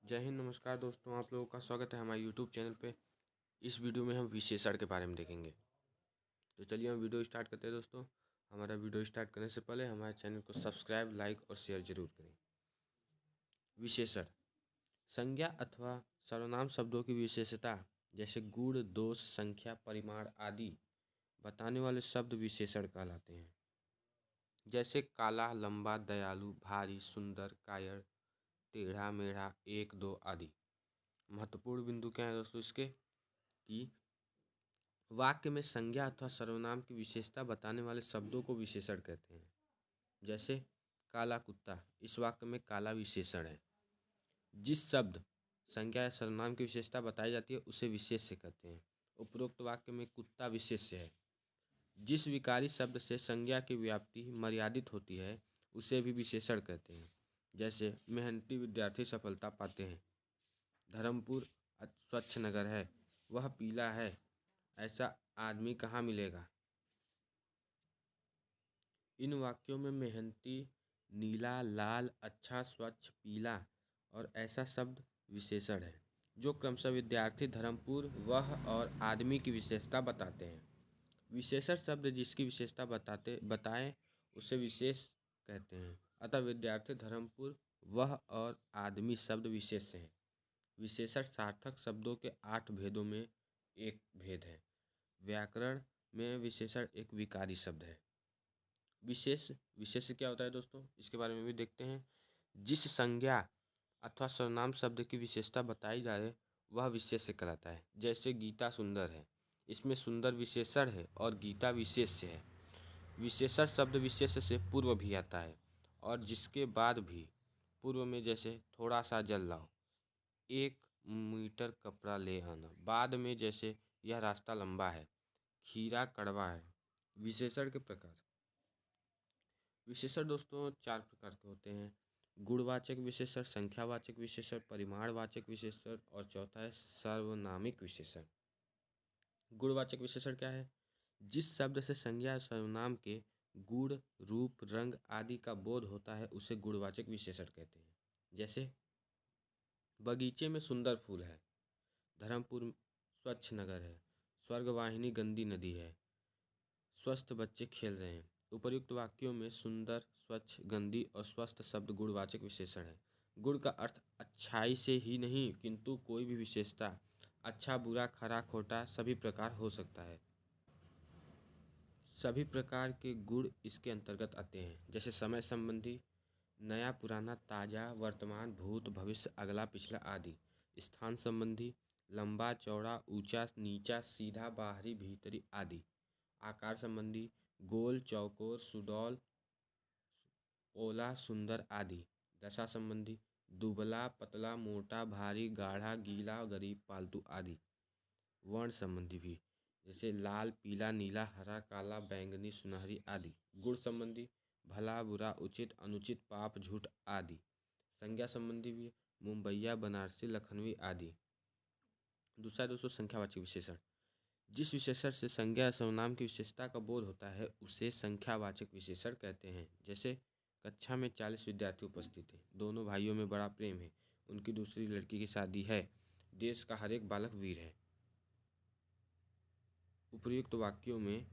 जय हिंद। नमस्कार दोस्तों, आप लोगों का स्वागत है हमारे यूट्यूब चैनल पे। इस वीडियो में हम विशेषण के बारे में देखेंगे। तो चलिए हम वीडियो स्टार्ट करते हैं दोस्तों। हमारा वीडियो स्टार्ट करने से पहले हमारे चैनल को सब्सक्राइब, लाइक और शेयर जरूर करें। विशेषण संज्ञा अथवा सर्वनाम शब्दों की विशेषता जैसे गुण, दोष, संख्या, परिमाण आदि बताने वाले शब्द विशेषण कहलाते हैं। जैसे काला, लंबा, दयालु, भारी, सुंदर, कायर, टेढ़ा मेढ़ा, एक, दो आदि। महत्वपूर्ण बिंदु क्या है दोस्तों इसके कि वाक्य में संज्ञा अथवा सर्वनाम की विशेषता बताने वाले शब्दों को विशेषण कहते हैं। जैसे काला कुत्ता, इस वाक्य में काला विशेषण है। जिस शब्द संज्ञा या सर्वनाम की विशेषता बताई जाती है उसे विशेष्य कहते हैं। उपरोक्त वाक्य में कुत्ता विशेष्य है। जिस विकारी शब्द से संज्ञा की व्याप्ति मर्यादित होती है उसे भी विशेषण कहते हैं। जैसे मेहनती विद्यार्थी सफलता पाते हैं। धर्मपुर स्वच्छ नगर है, वह पीला है, ऐसा आदमी कहाँ मिलेगा। इन वाक्यों में मेहनती, नीला, लाल, अच्छा, स्वच्छ, पीला और ऐसा शब्द विशेषण है जो क्रमशः विद्यार्थी, धर्मपुर, वह और आदमी की विशेषता बताते हैं। विशेषण शब्द जिसकी विशेषता बताएं उसे विशेष कहते हैं। अतः विद्यार्थी, धर्मपुर, वह और आदमी शब्द विशेष हैं। विशेषण सार्थक शब्दों के 8 भेदों में एक भेद है। व्याकरण में विशेषण एक विकारी शब्द है। विशेष क्या होता है दोस्तों, इसके बारे में भी देखते हैं। जिस संज्ञा अथवा सर्वनाम शब्द की विशेषता बताई जाए वह विशेष्य कहलाता है। जैसे गीता सुंदर है, इसमें सुंदर विशेषण है और गीता विशेष्य है। विशेषण शब्द विशेष्य से पूर्व भी आता है और जिसके बाद भी। पूर्व में जैसे थोड़ा सा जल लाओ, 1 मीटर कपड़ा ले आना। बाद में जैसे यह रास्ता लंबा है, खीरा कड़वा है। विशेषण के प्रकार। विशेषण दोस्तों 4 प्रकार के होते हैं। गुणवाचक विशेषण, संख्यावाचक विशेषण, परिमाणवाचक विशेषण और चौथा है सर्वनामिक विशेषण। गुणवाचक विशेषण क्या है? जिस शब्द से संज्ञा या सर्वनाम के गुण, रूप, रंग आदि का बोध होता है उसे गुणवाचक विशेषण कहते हैं। जैसे बगीचे में सुंदर फूल है, धर्मपुर स्वच्छ नगर है, स्वर्गवाहिनी गंदी नदी है, स्वस्थ बच्चे खेल रहे हैं। उपर्युक्त वाक्यों में सुंदर, स्वच्छ, गंदी और स्वस्थ शब्द गुणवाचक विशेषण है। गुण का अर्थ अच्छाई से ही नहीं किंतु कोई भी विशेषता, अच्छा, बुरा, खरा, खोटा सभी प्रकार हो सकता है। सभी प्रकार के गुण इसके अंतर्गत आते हैं। जैसे समय संबंधी, नया, पुराना, ताजा, वर्तमान, भूत, भविष्य, अगला, पिछला आदि। स्थान संबंधी, लंबा, चौड़ा, ऊंचा, नीचा, सीधा, बाहरी, भीतरी आदि। आकार संबंधी, गोल, चौकोर, सुडौल, ओला, सुंदर आदि। दशा संबंधी, दुबला, पतला, मोटा, भारी, गाढ़ा, गीला, गरीब, पालतू आदि। वर्ण संबंधी भी, जैसे लाल, पीला, नीला, हरा, काला, बैंगनी, सुनहरी आदि। गुण संबंधी, भला, बुरा, उचित, अनुचित, पाप, झूठ आदि। संज्ञा संबंधी भी, मुंबईया, बनारसी, लखनवी आदि। दूसरा दोस्तों संख्यावाचक विशेषण। जिस विशेषण से संज्ञा या सर्वनाम की विशेषता का बोध होता है उसे संख्यावाचक विशेषण कहते हैं। जैसे कक्षा में 40 विद्यार्थी उपस्थित हैं, दोनों भाइयों में बड़ा प्रेम है, उनकी दूसरी लड़की की शादी है, देश का हर एक बालक वीर है। उपर्युक्त वाक्यों में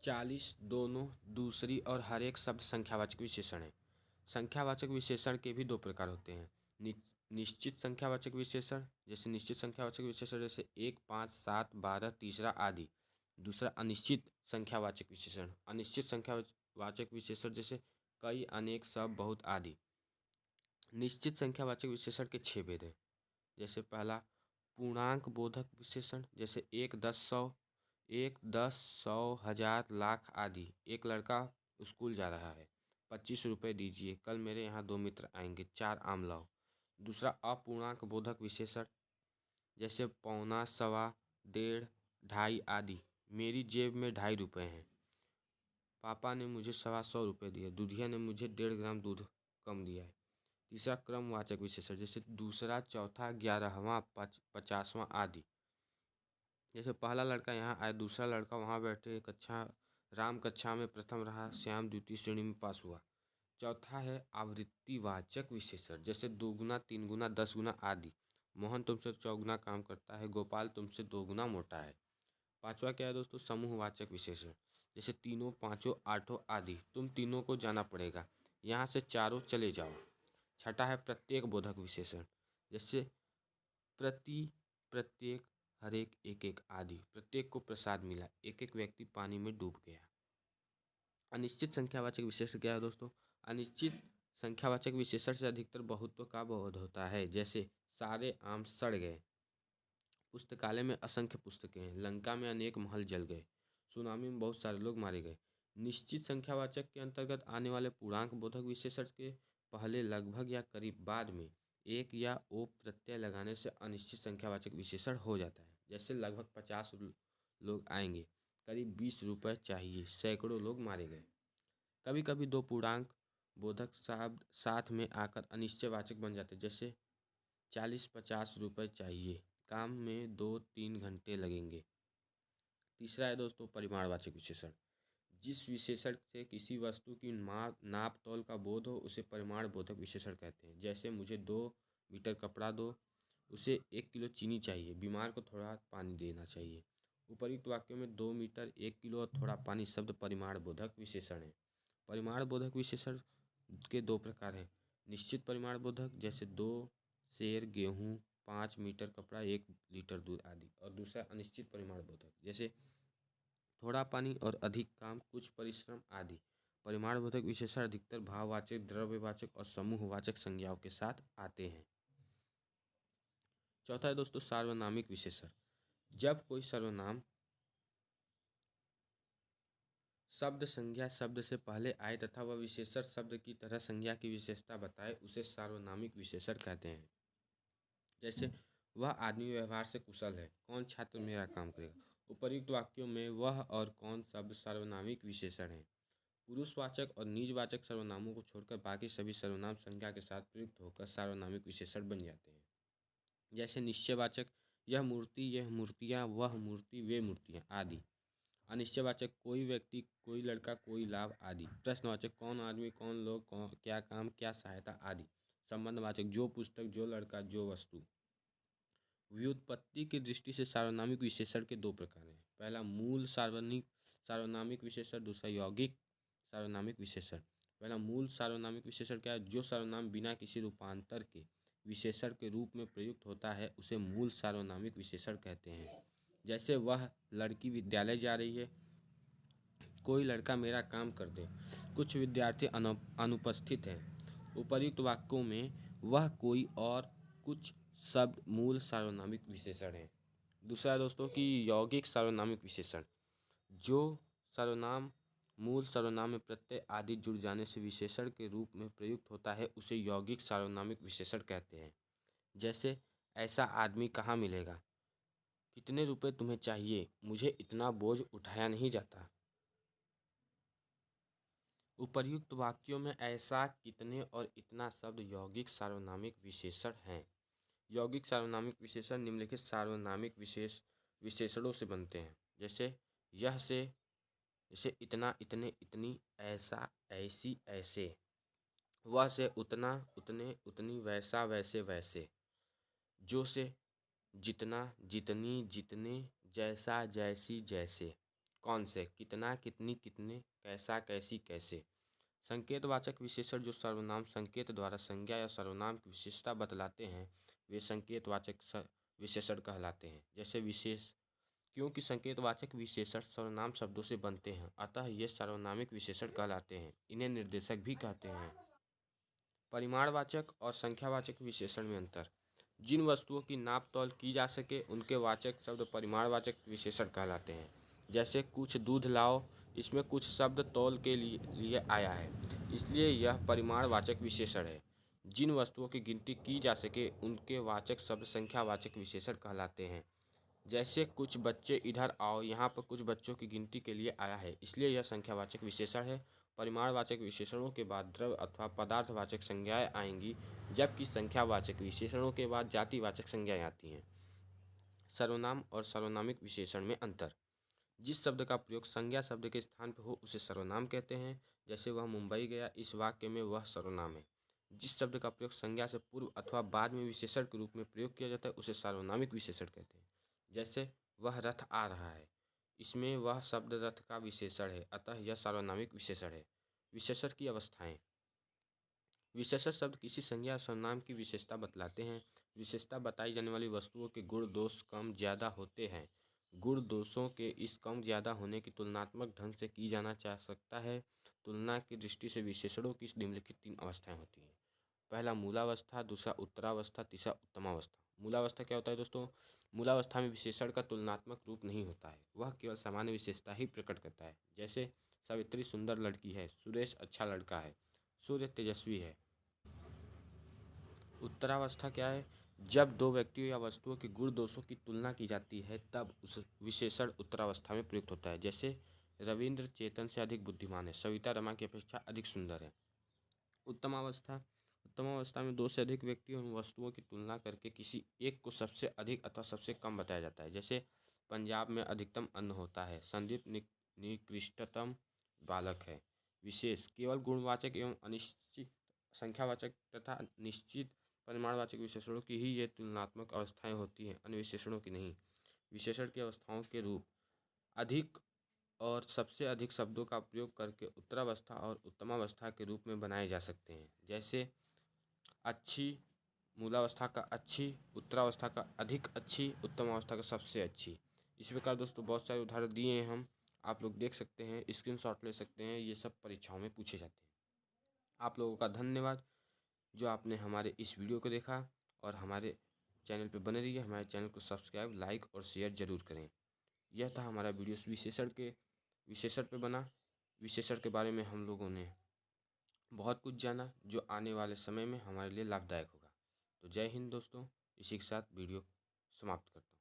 40, दोनों, दूसरी और हर एक शब्द संख्यावाचक विशेषण है। संख्यावाचक विशेषण के भी 2 प्रकार होते हैं। निश्चित संख्यावाचक विशेषण, जैसे निश्चित संख्यावाचक विशेषण जैसे 1, 5, 7, 12, तीसरा आदि। दूसरा अनिश्चित संख्यावाचक विशेषण, अनिश्चित संख्यावाचक विशेषण जैसे कई, अनेक, सब, बहुत आदि। निश्चित संख्यावाचक विशेषण के 6 भेद हैं। जैसे पहला पूर्णांक बोधक विशेषण, जैसे 1, 10, 100, 1, 10, 100, 1000, लाख आदि। एक लड़का स्कूल जा रहा है, 25 रुपये दीजिए, कल मेरे यहाँ 2 मित्र आएंगे, 4 आम लाओ। दूसरा अपूर्णांक बोधक विशेषण, जैसे पौना, सवा, डेढ़, ढाई आदि। मेरी जेब में 2.5 रुपये हैं, पापा ने मुझे 125 रुपये दिए, दूधिया ने मुझे 1.5 ग्राम दूध कम दिया है। तीसरा क्रमवाचक विशेषण, जैसे दूसरा, चौथा, 11वां, 50वां आदि। जैसे पहला लड़का यहाँ आया, दूसरा लड़का वहाँ बैठे, कक्षा राम कक्षा में प्रथम रहा, श्याम द्वितीय श्रेणी में पास हुआ। चौथा है आवृत्तिवाचक विशेषण, जैसे 2 गुना, 3 गुना, 10 गुना आदि। मोहन तुमसे 4 गुना काम करता है, गोपाल तुमसे 2 गुना मोटा है। पांचवा क्या है दोस्तों, समूहवाचक विशेषण, जैसे तीनों, पांचों, आठों आदि। तुम तीनों को जाना पड़ेगा, यहाँ से चारों चले जाओ। छठा है प्रत्येक बोधक विशेषण, जैसे प्रति, प्रत्येक, हर एक, एक एक आदि। प्रत्येक को प्रसाद मिला, एक एक व्यक्ति पानी में डूब गया। अनिश्चित संख्यावाचक विशेषण क्या है दोस्तों, अनिश्चित संख्यावाचक विशेषण से अधिकतर बहुत्व का बोध होता है, जैसे सारे आम सड़ गए, पुस्तकालय में असंख्य पुस्तकें हैं, लंका में अनेक महल जल गए, सुनामी में बहुत सारे लोग मारे गए। निश्चित संख्यावाचक के अंतर्गत आने वाले पूर्णांक बोधक विशेषण के पहले लगभग या करीब बाद में एक या ओ प्रत्यय लगाने से अनिश्चित संख्यावाचक विशेषण हो जाता है, जैसे लगभग 50 लोग आएंगे, करीब 20 रुपये चाहिए, सैकड़ों लोग मारे गए। कभी कभी दो पूर्णांक बोधक शब्द साथ में आकर अनिश्चयवाचक बन जाते हैं, जैसे 40-50 रुपये चाहिए, काम में 2-3 घंटे लगेंगे। तीसरा है दोस्तों परिमाणवाचक विशेषण, जिस विशेषण से किसी वस्तु की नाप तौल का बोध हो उसे परिमाण बोधक विशेषण कहते हैं। जैसे मुझे 2 मीटर कपड़ा दो, उसे 1 किलो चीनी चाहिए, बीमार को थोड़ा पानी देना चाहिए। उपर्युक्त वाक्यों में 2 मीटर, 1 किलो और थोड़ा पानी शब्द परिमाण बोधक विशेषण है। परिमाण बोधक विशेषण के 2 प्रकार हैं, निश्चित परिमाण बोधक, जैसे 2 सेर गेहूँ, 5 मीटर कपड़ा, 1 लीटर दूध आदि। और दूसरा अनिश्चित परिमाण बोधक, जैसे थोड़ा पानी और अधिक काम, कुछ परिश्रम आदि। परिमाणबोधक विशेषण अधिकतर भाववाचक, द्रव्यवाचक और समूहवाचक संज्ञाओं के साथ आते हैं। चौथा है दोस्तों सार्वनामिक विशेषण, जब कोई सर्वनाम शब्द संज्ञा शब्द से पहले आए तथा वह विशेषण शब्द की तरह संज्ञा की विशेषता बताए, उसे सार्वनामिक विशेषण कहते हैं। जैसे वह आदमी व्यवहार से कुशल है, कौन छात्र मेरा काम करेगा। उपर्युक्त वाक्यों में वह और कौन शब्द सार्वनामिक विशेषण हैं। पुरुषवाचक और निजवाचक सर्वनामों को छोड़कर बाकी सभी सर्वनाम संज्ञा के साथ प्रयुक्त होकर सार्वनामिक विशेषण बन जाते हैं। जैसे निश्चयवाचक, यह मूर्ति, यह मूर्तियाँ, वह मूर्ति, वे मूर्तियाँ आदि। अनिश्चयवाचक, कोई व्यक्ति, कोई लड़का, कोई लाभ आदि। प्रश्नवाचक, कौन आदमी, कौन लोग, क्या काम, क्या सहायता आदि। संबंधवाचक, जो पुस्तक, जो लड़का, जो वस्तु। व्युत्पत्ति की दृष्टि से सार्वनामिक विशेषण के 2 प्रकार हैं, पहला मूल सार्वनामिक विशेषण, दूसरा यौगिक सार्वनामिक विशेषण। पहला मूल सार्वनामिक विशेषण क्या है, जो सर्वनाम बिना किसी रूपांतर के विशेषण के रूप में प्रयुक्त होता है उसे मूल सार्वनामिक विशेषण कहते हैं। जैसे वह लड़की विद्यालय जा रही है, कोई लड़का मेरा काम कर दे, कुछ विद्यार्थी अनुपस्थित हैं। उपर्युक्त वाक्यों में वह, कोई और कुछ शब्द मूल सार्वनामिक विशेषण हैं। दूसरा दोस्तों कि यौगिक सार्वनामिक विशेषण, जो सर्वनाम मूल सर्वनाम में प्रत्यय आदि जुड़ जाने से विशेषण के रूप में प्रयुक्त होता है उसे यौगिक सार्वनामिक विशेषण कहते हैं। जैसे ऐसा आदमी कहाँ मिलेगा, कितने रुपए तुम्हें चाहिए, मुझे इतना बोझ उठाया नहीं जाता। उपर्युक्त वाक्यों में ऐसा, कितने और इतना शब्द यौगिक सार्वनामिक विशेषण हैं। यौगिक सार्वनामिक विशेषण निम्नलिखित सार्वनामिक विशेषणों से बनते हैं, जैसे यह से, जैसे इतना, इतने, इतनी, ऐसा, ऐसी, ऐसे। वह से उतना, उतने, उतनी, वैसा, वैसे, वैसे। जो से जितना, जितनी, जितने, जैसा, जैसी, जैसे। कौन से, कितना, कितनी, कितने, कैसा, कैसी, कैसे। संकेतवाचक विशेषण, जो सर्वनाम संकेत द्वारा संज्ञा या सर्वनाम की विशेषता बतलाते हैं वे संकेतवाचक विशेषण कहलाते हैं। जैसे विशेष, क्योंकि संकेतवाचक विशेषण सर्वनाम शब्दों से बनते हैं अतः ये सार्वनामिक विशेषण कहलाते हैं, इन्हें निर्देशक भी कहते हैं। परिमाणवाचक और संख्यावाचक विशेषण में अंतर, जिन वस्तुओं की नाप तौल की जा सके उनके वाचक शब्द परिमाणवाचक विशेषण कहलाते हैं। जैसे कुछ दूध लाओ, इसमें कुछ शब्द तौल के लिए आया है, इसलिए यह परिमाणवाचक विशेषण है। जिन वस्तुओं की गिनती की जा सके उनके वाचक शब्द संख्यावाचक विशेषण कहलाते हैं। जैसे कुछ बच्चे इधर आओ, यहाँ पर कुछ बच्चों की गिनती के लिए आया है, इसलिए यह संख्यावाचक विशेषण है। परिमाणवाचक विशेषणों के बाद द्रव्य अथवा पदार्थवाचक संज्ञाएं आएंगी, जबकि संख्यावाचक विशेषणों के बाद जातिवाचक संज्ञाएं आती हैं। सर्वनाम और सार्वनामिक विशेषण में अंतर, जिस शब्द का प्रयोग संज्ञा शब्द के स्थान पर हो उसे सर्वनाम कहते हैं। जैसे वह मुंबई गया, इस वाक्य में वह सर्वनाम है। जिस शब्द का प्रयोग संज्ञा से पूर्व अथवा बाद में विशेषण के रूप में प्रयोग किया जाता है उसे सार्वनामिक विशेषण कहते हैं। जैसे वह रथ आ रहा है, इसमें वह शब्द रथ का विशेषण है, अतः यह सार्वनामिक विशेषण है। विशेषण की अवस्थाएं। विशेषण शब्द किसी संज्ञा या सर्वनाम की विशेषता बतलाते हैं। विशेषता बताई जाने वाली वस्तुओं के गुण दोष कम ज्यादा होते हैं। गुण दोषों के इस कम ज्यादा होने की तुलनात्मक ढंग से की जाना चाह सकता है। तुलना की दृष्टि से विशेषणों की निम्नलिखित 3 अवस्थाएं होती हैं। पहला मूलावस्था, दूसरा उत्तरावस्था, तीसरा उत्तमावस्था। मूलावस्था क्या होता है दोस्तों? मूलावस्था में विशेषण का तुलनात्मक रूप नहीं होता है, वह केवल सामान्य विशेषता ही प्रकट करता है। जैसे सावित्री सुंदर लड़की है, सुरेश अच्छा लड़का है, सूर्य तेजस्वी है। उत्तरावस्था क्या है? जब दो व्यक्तियों या वस्तुओं के गुण दोषों की तुलना की जाती है तब उस विशेषण उत्तरावस्था में प्रयुक्त होता है। जैसे रविंद्र चेतन से अधिक बुद्धिमान है, सविता रमा की अपेक्षा अधिक सुंदर है। उत्तमावस्था। उत्तमावस्था में दो से अधिक व्यक्तियों और वस्तुओं की तुलना करके किसी एक को सबसे अधिक अथवा सबसे कम बताया जाता है। जैसे पंजाब में अधिकतम अन्न होता है, संदीप निकृष्टतम बालक है। विशेष केवल गुणवाचक एवं अनिश्चित संख्यावाचक तथा निश्चित परिमाणवाचक विशेषणों की ही ये तुलनात्मक अवस्थाएं होती हैं, अन्य विशेषणों की नहीं। विशेषण की अवस्थाओं के रूप। अधिक और सबसे अधिक शब्दों का प्रयोग करके उत्तरावस्था और उत्तमावस्था के रूप में बनाए जा सकते हैं। जैसे अच्छी, मूलावस्था का अच्छी, उत्तरावस्था का अधिक अच्छी, उत्तमावस्था का सबसे अच्छी। इस प्रकार दोस्तों बहुत सारे उदाहरण दिए हैं हम, आप लोग देख सकते हैं, स्क्रीनशॉट ले सकते हैं, ये सब परीक्षाओं में पूछे जाते हैं। आप लोगों का धन्यवाद जो आपने हमारे इस वीडियो को देखा, और हमारे चैनल पे बने रहिए। हमारे चैनल को सब्सक्राइब, लाइक और शेयर जरूर करें। यह था हमारा वीडियो विशेषण पे बना। विशेषण के बारे में हम लोगों ने बहुत कुछ जाना जो आने वाले समय में हमारे लिए लाभदायक होगा। तो जय हिंद दोस्तों, इसी के साथ वीडियो समाप्त करता हूँ।